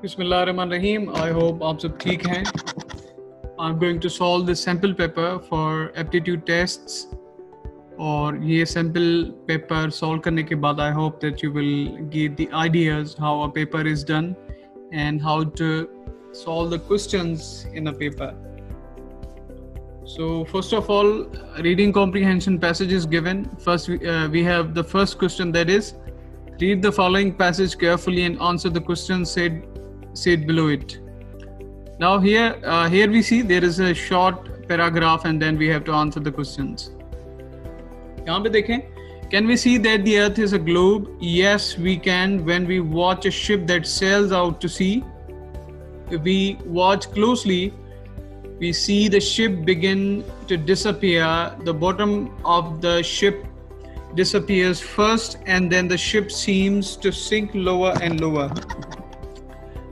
Bismillahirrahmanirrahim. I hope आप सब ठीक हैं. I'm going to solve this sample paper for aptitude tests. और ये sample paper solve करने के बाद I hope that you will get the ideas how a paper is done and how to solve the questions in a paper. So first of all, reading comprehension passage is given. First, we have the first question, that is, read the following passage carefully and answer the questions said below it. Now here we see there is a short paragraph and then we have to answer the questions. यहाँ पे देखें, can we see that the earth is a globe? Yes, we can when we watch a ship that sails out to sea. If we watch closely, we see the ship begin to disappear. The bottom of the ship disappears first and then the ship seems to sink lower and lower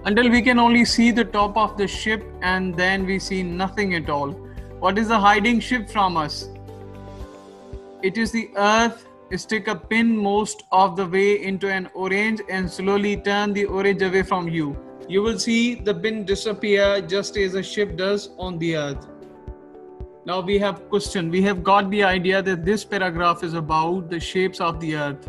until we can only see the top of the ship and then we see nothing at all. What is the hiding ship from us? It is the earth. Stick a pin most of the way into an orange and slowly turn the orange away from you. You will see the pin disappear just as a ship does on the earth. Now we have question. We have got the idea that this paragraph is about the shapes of the earth.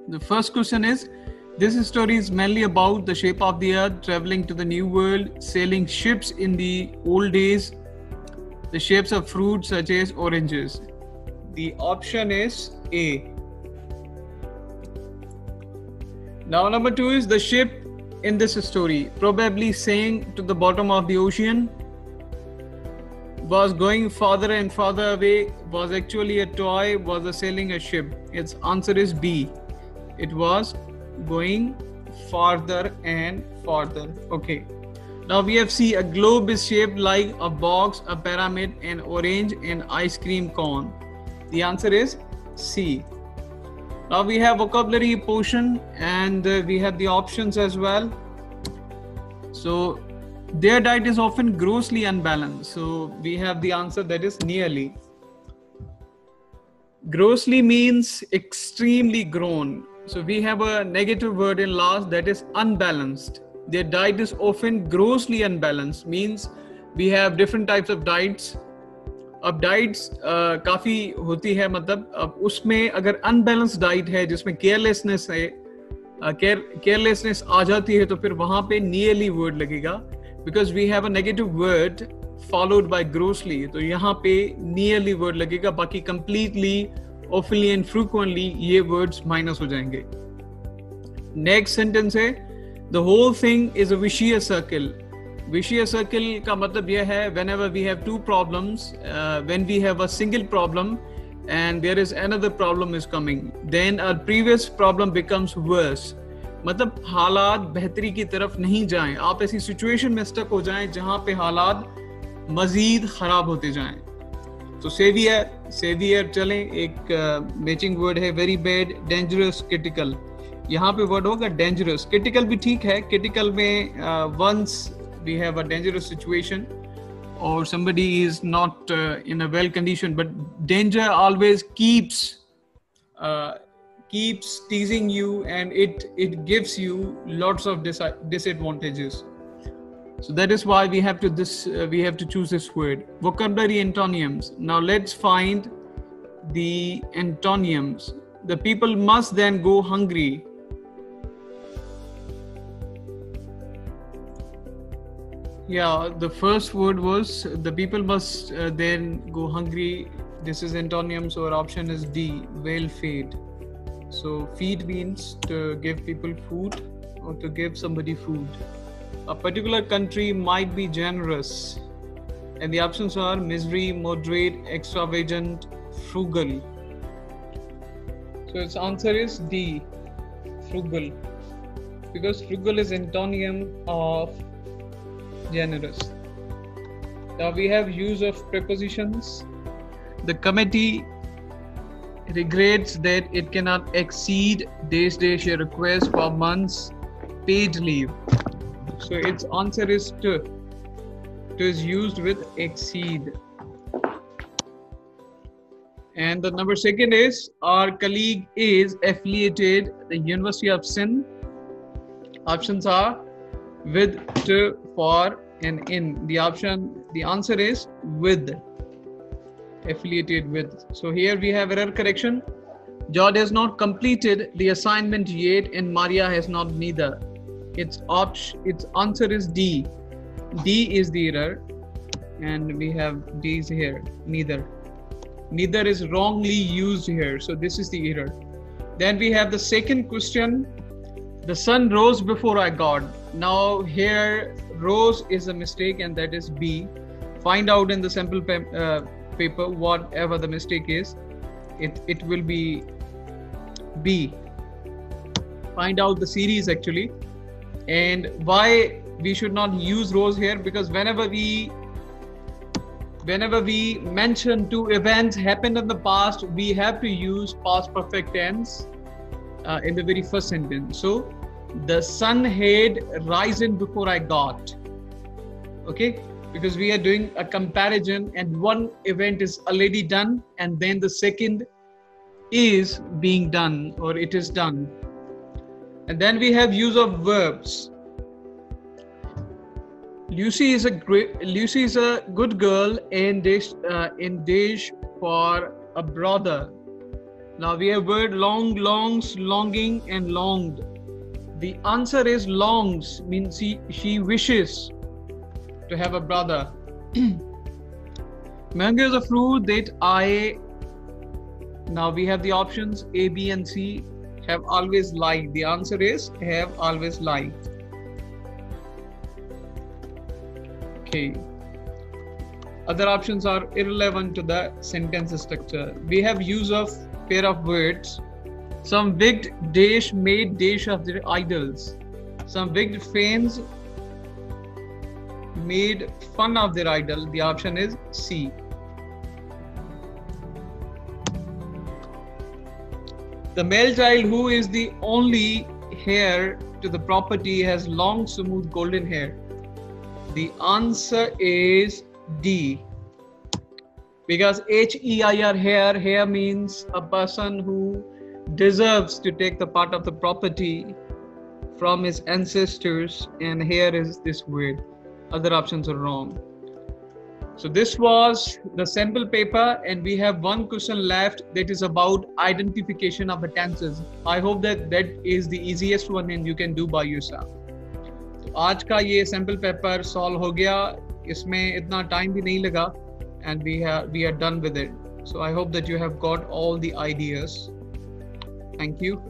The first question is, this story is mainly about the shape of the earth, traveling to the new world, sailing ships in the old days, the shapes of fruits such as oranges. The option is A. Now number 2 is the ship in this story probably sank to the bottom of the ocean, was going farther and farther away, was actually a toy, was sailing a ship. Its answer is B. It was going farther and farther. Okay. Now we have seen a globe is shaped like a box, a pyramid, an orange, and ice cream cone. The answer is C. Now we have vocabulary portion and we have the options as well. So their diet is often grossly unbalanced. So we have the answer, that is nearly. Grossly means extremely grown. So we have a negative word in last, that is unbalanced. Their diet is often grossly unbalanced, means we have different types of diets. अब diets काफ़ी होती है, मतलब अब उसमें अगर unbalance diet है जिसमें केयरलेसनेस है, केयरलेसनेस आ जाती है तो फिर वहाँ पे नियरली वर्ड लगेगा, because we have a negative word followed by grossly, तो यहाँ पे नियरली वर्ड लगेगा, बाकी कंप्लीटली, ऑफनली एंड फ्रीक्वेंटली ये वर्ड्स माइनस हो जाएंगे. नेक्स्ट सेंटेंस है, the whole thing is a vicious circle. Vicious circle का मतलब यह है, whenever we have two problems, when we have a single problem and there is another problem is coming, then our previous problem becomes worse. मतलब हालात बेहतरी की तरफ नहीं जाएं, आप ऐसी सिचुएशन में स्टक हो जाएं जहां पे हालात मजीद खराब होते जाएं. तो सेवियर चलें, एक मैचिंग वर्ड है, वेरी बैड, डेंजरस, क्रिटिकल. यहाँ पे वर्ड होगा डेंजरस. क्रिटिकल भी ठीक है, क्रिटिकल में once we have a dangerous situation or somebody is not in a well condition, but danger always keeps teasing you and it gives you lots of disadvantages. So that is why we have to choose this word. Vocabulary antonyms. Now let's find the antonyms. The people must then go hungry. Yeah, the first word was the people must then go hungry. This is antonyms, or option is D, well fed. So feed means to give people food or to give somebody food. A particular country might be generous, and the options are misery, moderate, extravagant, frugal. So its answer is D, frugal, because frugal is antonym of generous. Now we have use of prepositions. The committee regrets that it cannot exceed dash a request for months paid leave. So its answer is to. To is used with exceed. And the number second is, our colleague is affiliated the University of Sindh Options are with, to, for, and in. The answer is with, affiliated with. So here we have error correction. George has not completed the assignment yet, and Maria has not neither. Its answer is D. D is the error, and we have D's here. Neither. Neither is wrongly used here, so this is the error. Then we have the second question. The sun rose before I got. Now here rose is a mistake, and that is B. Find out in the sample paper whatever the mistake is. It will be B. Find out the series actually. And why we should not use rose here, because whenever we mention two events happened in the past, we have to use past perfect tense in the very first sentence. So the sun had risen before I got. Okay, because we are doing a comparison, and one event is already done, and then the second is being done, or it is done. And then we have use of verbs. Lucy is a good girl and dish for a brother. Now we have word long, longs, longing, and longed. The answer is longs, means she wishes to have a brother. Mango is a fruit that now we have the options A, B, and C. Have always liked. The answer is have always liked. Okay. Other options are irrelevant to the sentence structure. We have use of pair of words. Some wicked dash made dash of their idols. Some wicked fans made fun of their idol. The option is C. The male child who is the only heir to the property has long, smooth, golden hair. The answer is D. Because HEIR, hair means a person who deserves to take the part of the property from his ancestors, and hair is this word. Other options are wrong. So this was the sample paper, and we have one question left that is about identification of the tenses. I hope that is the easiest one and you can do by yourself. तो आज का ये sample paper solve हो गया, इसमें इतना time भी नहीं लगा, and we are done with it. So I hope that you have got all the ideas. Thank you.